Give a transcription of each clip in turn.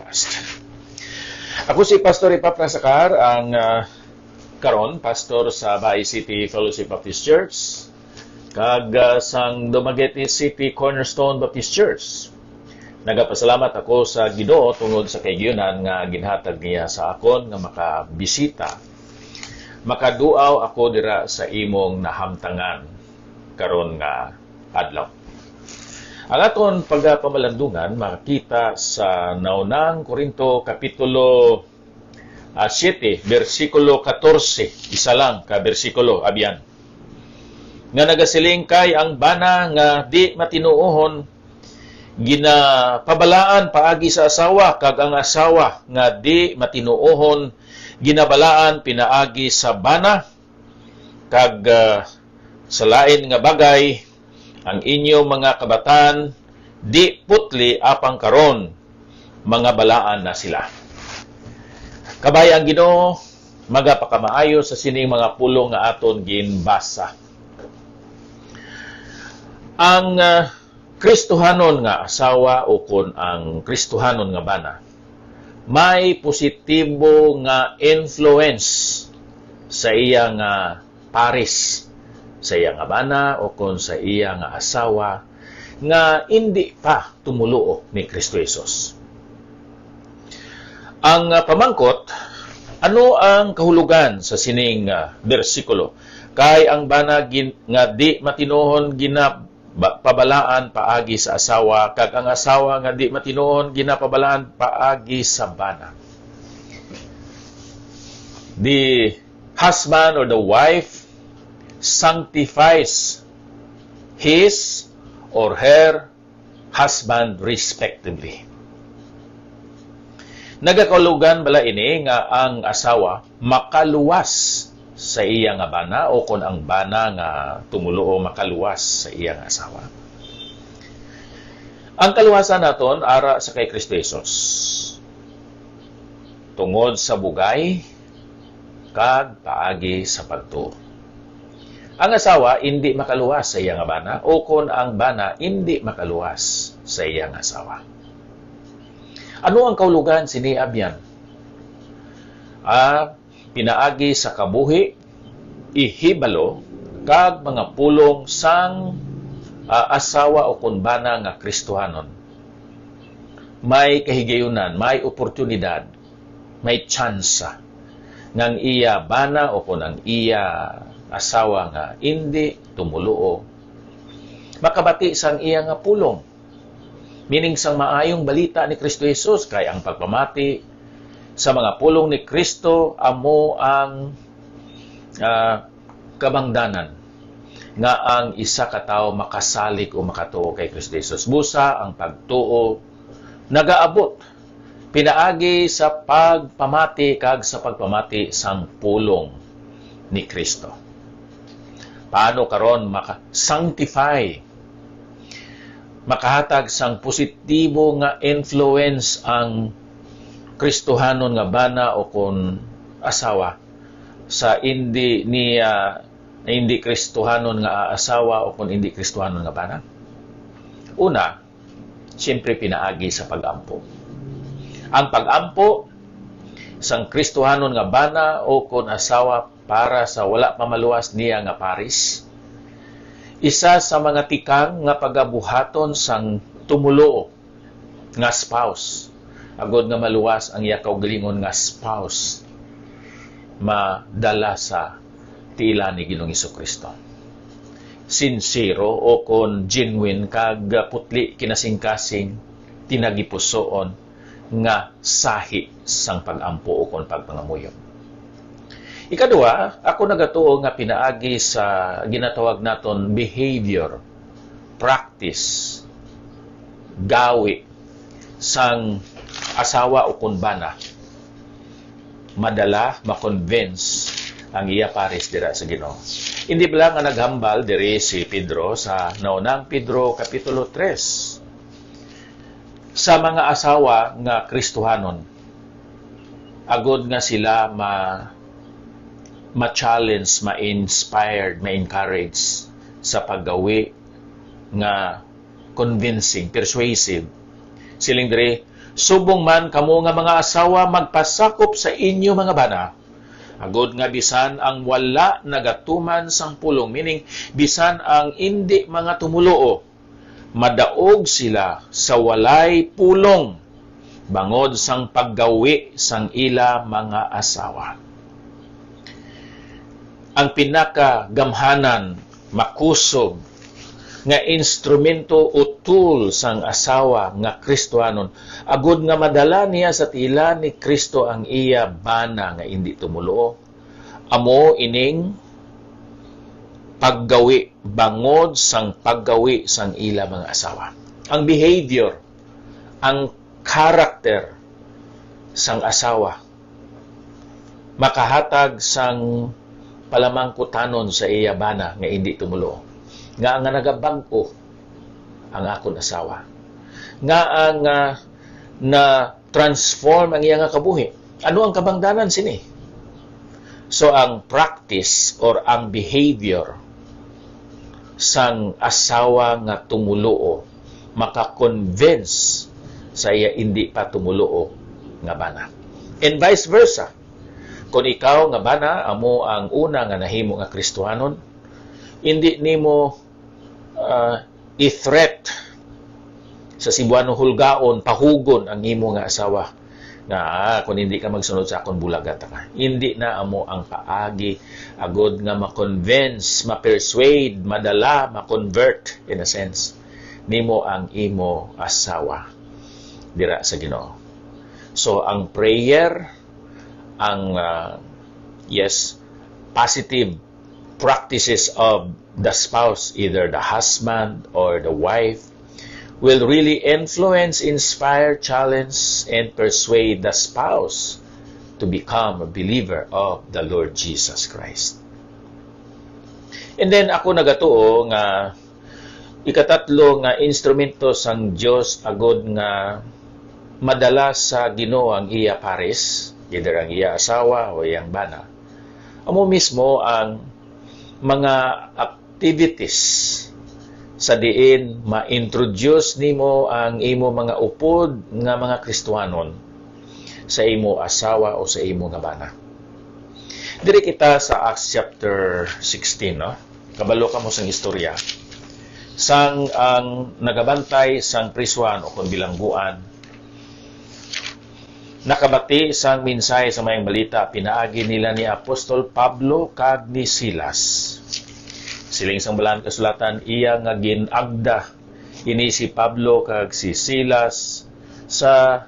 Podcast. Ako si Pastor Ipaprasakar, ang karon pastor sa Baay City Fellowship Baptist Church, kag sang Dumaguete City Cornerstone Baptist Church. Nagapasalamat ako sa Ginoo tungod sa kayunan nga ginhatag niya sa akon nga makabisita. Makaduaw ako dira sa imong nahamtangan karon nga adlaw. Ang aton pagpamalandungan makita sa naunang Korinto kapitulo 7, versikulo 14. Isa lang ka versikulo abiyan. Nga nagasiling kay ang bana nga di matinuohon ginapabalaan paagi sa asawa, kag ang asawa nga di matinuohon ginabalaan pinaagi sa bana, kag sa lain nga bagay ang inyo mga kabataan di putli apang karon mga balaan na sila. Kabay ang Ginoo magapakamaayo sa sining mga pulong nga aton ginbasa. Ang Kristohanon nga asawa o kun ang Kristohanon nga bana may positibo nga influence sa iya nga pares, sa iya nga bana o kun sa iya nga asawa nga hindi pa tumuluo ni Kristo Jesus. Ang pamangkot, ano ang kahulugan sa sining bersikulo? Kay ang bana nga di matinuhon ginapabalaan paagi sa asawa, kag ang asawa nga di matinuhon ginapabalaan paagi sa bana. The husband or the wife sanctifies his or her husband respectively. Nagakahulugan bala ini nga ang asawa makaluwas sa iya nga bana o kung ang bana nga tumuluo makaluwas sa iya nga asawa. Ang kaluwasan naton ara sa kay Kristo Jesus tungod sa bugay kag paagi sa pagtuo. Ang asawa hindi makaluwas sa iya nga bana o kung ang bana hindi makaluwas sa iya nga asawa. Ano ang kahulugan sini abyan? Pinaagi sa kabuhi, ihibalo, kag mga pulong sang asawa o kun bana nga Kristohanon. May kahigayunan, may oportunidad, may tsansa ngang iya bana o kun ang iya asawa nga hindi tumuluo makabati sang iya nga pulong. Meaning sang maayong balita ni Kristo Jesus kay ang pagpamati sa mga pulong ni Kristo amo ang kabangdanan nga ang isa ka tawo makasalig o makatuo kay Kristo Jesus. Busa ang pagtuo nagaabot pinaagi sa pagpamati kag sa pagpamati sang pulong ni Kristo. Paano karon maka-sanctify, makahatag sang positibo nga influence ang Kristohanon nga bana o kun asawa sa hindi Kristohanon nga asawa o kun hindi Kristohanon nga bana? Una, siyempre pinaagi sa pag-ampo. Ang pag-ampo sang Kristohanon nga bana o kun asawa para sa wala pamaluwas niya nga paris, isa sa mga tikang nga pagabuhaton sang tumulo nga spouse, agod nga maluwas ang iya kaugalingon nga spouse, madala sa tila ni Ginoong Hesukristo. Sincero o kon genuine kag putli kinasing-kasing tinagipusoon nga sahi sang pag-ampo o kon pagpangamuyo. Ikadua, ako nagatuo nga pinaagi sa ginatawag naton behavior, practice, gawi sang asawa o kun bana. Madala ma-convince ang iya pares dira sa Ginoo. Hindi ba lang nga naghambal diri si Pedro sa naunang Pedro kapitulo 3 sa mga asawa nga Kristohanon. Agod nga sila ma-challenge, ma-inspired, ma-encourage sa paggawi nga convincing, persuasive. Siling diri, Subong man kamo nga mga asawa magpasakop sa inyo mga bana, agod nga bisan ang wala nagatuman sang pulong, meaning bisan ang indi mga tumuloo, madaog sila sa walay pulong bangod sang paggawi sang ila mga asawa. Ang pinakagamhanan, makusog nga instrumento o tool sang asawa nga Kristohanon, agud nga madala niya sa tila ni Kristo ang iya bana nga indi tumulo, amo ining paggawi, bangod sang paggawi sang ila mga asawa. Ang behavior, ang character sang asawa, makahatag sang palamangkutanon sa iya bana nga indi tumulo. Nga nagabangko ang akon asawa. Nga ang na-transform ang iya nga kabuhi. Ano ang kabangdanan sini? So, ang practice or ang behavior sang asawa nga tumuloo, makakonvince sa iya hindi pa tumuloo nga bana. And vice versa. Kung ikaw nga bana, amo ang una nga nahimo nga Kristohanon, hindi nimo i-threat sa Cebuano hulgaon, pahugon ang imo nga asawa nga kung hindi ka magsunod sa akon bulaga ka. Hindi na amo ang paagi agod nga ma-convince, ma-persuade, madala, ma-convert in a sense nimo ang imo asawa dira sa Ginoo. So ang prayer, ang positive practices of the spouse, either the husband or the wife, will really influence, inspire, challenge, and persuade the spouse to become a believer of the Lord Jesus Christ. And then ako nagatuo nga ikatatlo nga instrumento sang Dios agod nga madala sa Ginoo ang iya pares, either ang iya asawa o iyang bana. Amo mismo ang mga activities sa diin ma-introduce nimo ang imo mga upod nga mga Kristohanon sa imo asawa o sa imo nga bana. Diri kita sa Acts chapter 16, no? Kabalo ka mo sang istorya sang ang nagabantay sang prisuan o kung bilangguan nakabati sang mensahe sa mayang balita, pinaagi nila ni Apostol Pablo kag ni Silas. Siling sang balaan kasulatan, iya nga ginagda ini si Pablo kag si Silas sa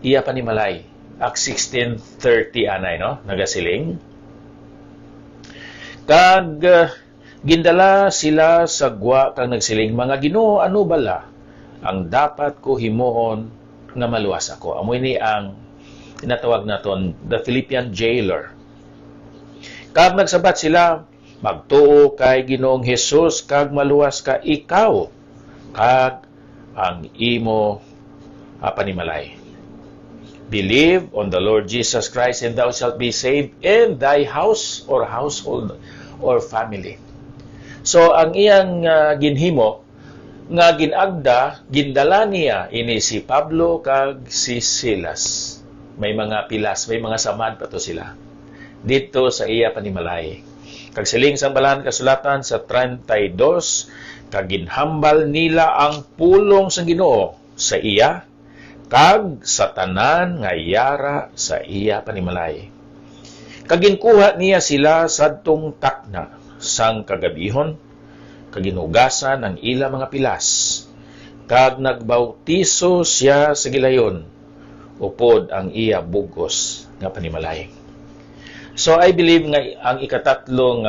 iya panimalay. Acts 16:30 anay, no? Nagasiling. Kag gindala sila sa gwa kag nagsiling, mga Ginoo, ano bala ang dapat ko himuon nga maluwas ako? Amoy ni ang tinatawag naton the Philippian jailer. Kag nagsabat sila, magtuo kay Ginoong Hesus kag maluwas ka ikaw kag ang imo panimalay. Believe on the Lord Jesus Christ and thou shalt be saved in thy house or household or family. So ang iyang ginhimo nga ginagda, gindala niya ini si Pablo kag si Silas. May mga pilas, may mga samad pa to sila dito sa iya panimalay. Kag siling sang balaan kasulatan sa 32, kag ginhambal nila ang pulong sang Ginoo sa iya kag sa tanan nga yara sa iya panimalay. Kag ginkuha niya sila sadtong takna sang kagabihon, kag ginugasan ang ila mga pilas, kag nagbautiso siya sa gilayon upod ang iya bugos nga panimalay. So I believe nga ang ikatatlong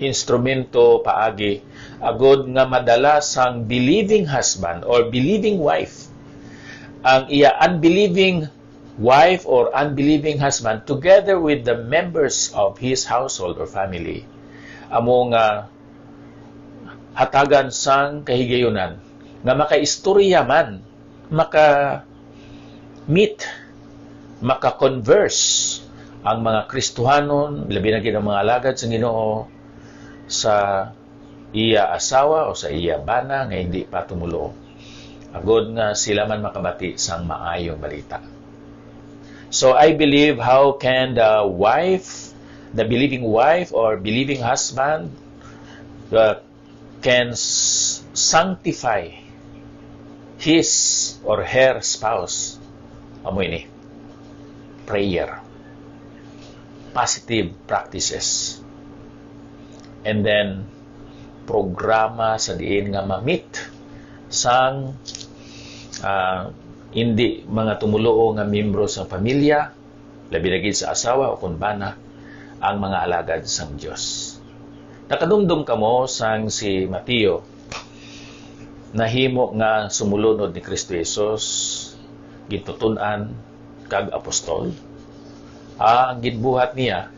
instrumento paagi agod nga madala sang believing husband or believing wife ang iya unbelieving wife or unbelieving husband together with the members of his household or family among hatagan sang kahigayunan nga makaistorya man, maka-meet, maka-converse ang mga Kristohanon, labi na ang mga alagad sa Ginoo sa iya asawa o sa iya bana nga hindi pa tumulo. agod nga sila man makabati sang maayong balita. So I believe how can the believing wife or believing husband can sanctify his or her spouse. Amo ini. Prayer. Positive practices. And then, programa sa diin nga ma-meet sang hindi mga tumuluo nga membro sa pamilya, labi na gid sa asawa o kunbana, ang mga alagad sang Dios. Nakadumdum kamo sang si Mateo, nahimo nga sumulunod ni Kristo Jesus, gitutunan kag apostol. Ang ginbuhat niya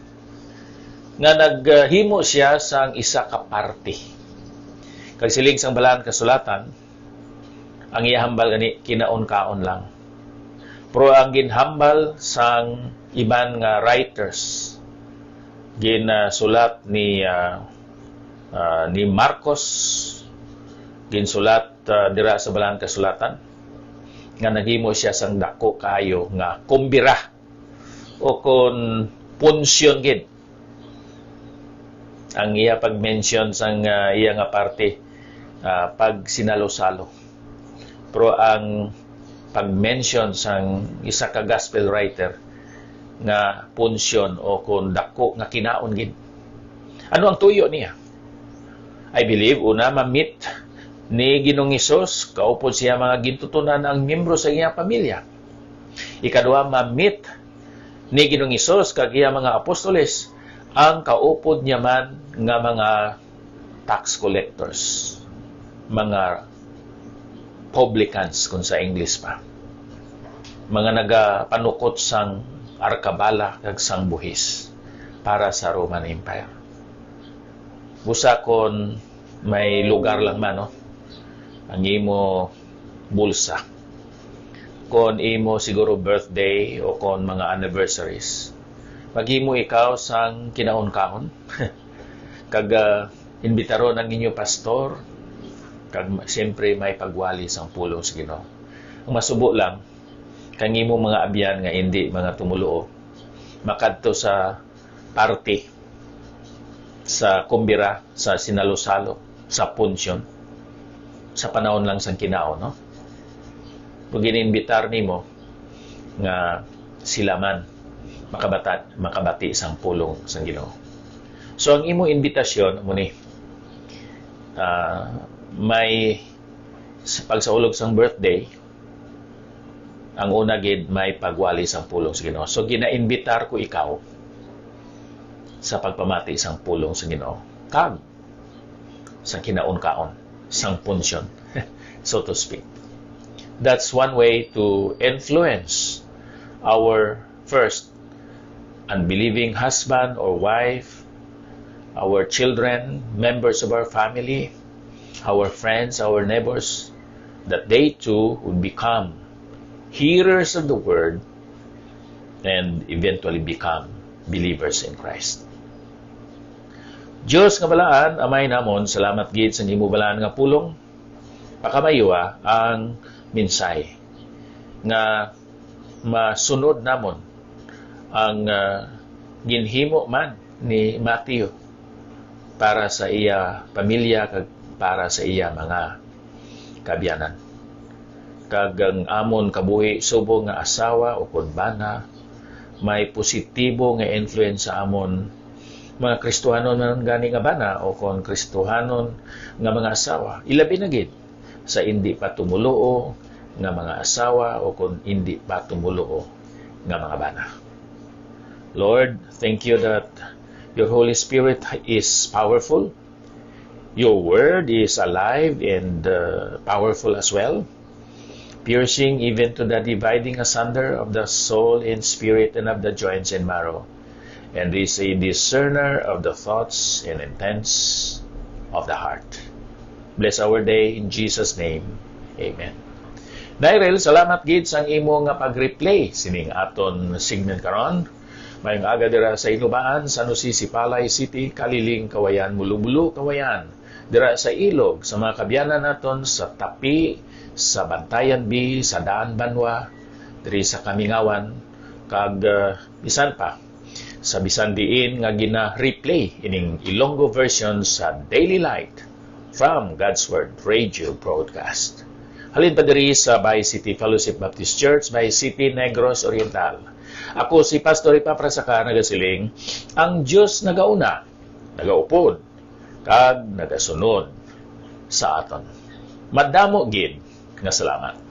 nga naghimo siya sang isa ka parte. Kag siling sang balaan kasulatan, ang ihambal gani kinaon-kaon lang. Pero ang ginhambal sang iban nga writers, ginsulat ni Marcos, ginsulat dira sa balaan kasulatan, nga naghimo siya sang dako kayo nga kumbira o kon punsyon gid. Ang iya pag-mention sang iya nga parte pag sinalo-salo. Pero ang pag-mention sang isa ka gospel writer nga punsyon o kon dako nga kinaon gid. Ano ang tuyo niya? I believe una ma-meet ni Ginoong Hesus, kaupod siya mga gintutunan ang miyembro sa iyang pamilya. Ikadua, ma-meet ni Ginoong Hesus kag iya mga apostoles ang kaupod niya man nga mga tax collectors, mga publicans kung sa English pa, mga nagapanukot sang arkabala kag sang buhis para sa Roman Empire. Busa kon may lugar lang man, no? Ang imo bulsa. Kon imo siguro birthday o kon mga anniversaries, maghimo ikaw sang kinaon-kaon. Kag imbitaron ang inyo pastor, kag siyempre may pagwali sang pulong sa Ginoo. Ang masubo lang, kang imo mga abyan nga hindi mga tumuluo, makadto sa party, sa kumbira, sa sinalo-salo, sa punsyon, sa panahon lang sang kinaon, no? Pag iniimbitar nimo nga sila man makabati sang pulong sang Ginoo. So ang imo invitasyon mo ni may pagsaulog sang birthday, ang una gid may pagwali sang pulong sa Ginoo. So ginaimbitar ko ikaw sa pagpamati sang pulong sa Ginoo. Kag sang kinaon-kaon, sang punsyon, so to speak. That's one way to influence our first unbelieving husband or wife, our children, members of our family, our friends, our neighbors, that they too would become hearers of the word and eventually become believers in Christ. Diyos nga balaan, amay namon, salamat gid sa imo balaan nga pulong, pakamayuwa ang minsay nga masunod namon ang ginhimo man ni Mateo para sa iya pamilya kag para sa iya mga kabyanan. Kag ang amon kabuhi subong nga asawa o kunbana, may positibo nga influence sa amon mga Kristohanon man gani nga bana o kon Kristohanon nga mga asawa. Ilabi na gid sa hindi pa tumuluo nga mga asawa o kon hindi pa tumuluo nga mga bana. Lord, thank you that your Holy Spirit is powerful. Your word is alive and powerful as well, piercing even to the dividing asunder of the soul and spirit and of the joints and marrow, and is a discerner of the thoughts and intents of the heart. Bless our day in Jesus' name. Amen. Nairel, salamat gid sang imo nga pag-replay sining aton segment karon. Mayong aga dira sa Inubaan, San Jose, Sipalay City, Kaliling, Kawayan, Mulubulu, Kawayan. Dira sa Ilog, sa mga kabyanan naton sa Tapi, sa Bantayan B, sa Daan Banwa, diri sa Kamingawan, kag bisan pa sa bisan diin nga gina-replay ining Ilonggo version sa Daily Light from God's Word Radio Broadcast. Halin pa diri sa Bay City Fellowship Baptist Church, Bay City, Negros Oriental. Ako si Pastor Ipaprasakar nagasiling, ang Dios nagauna, nagaupod, kag nagasunod sa aton. Madamo gid nga salamat.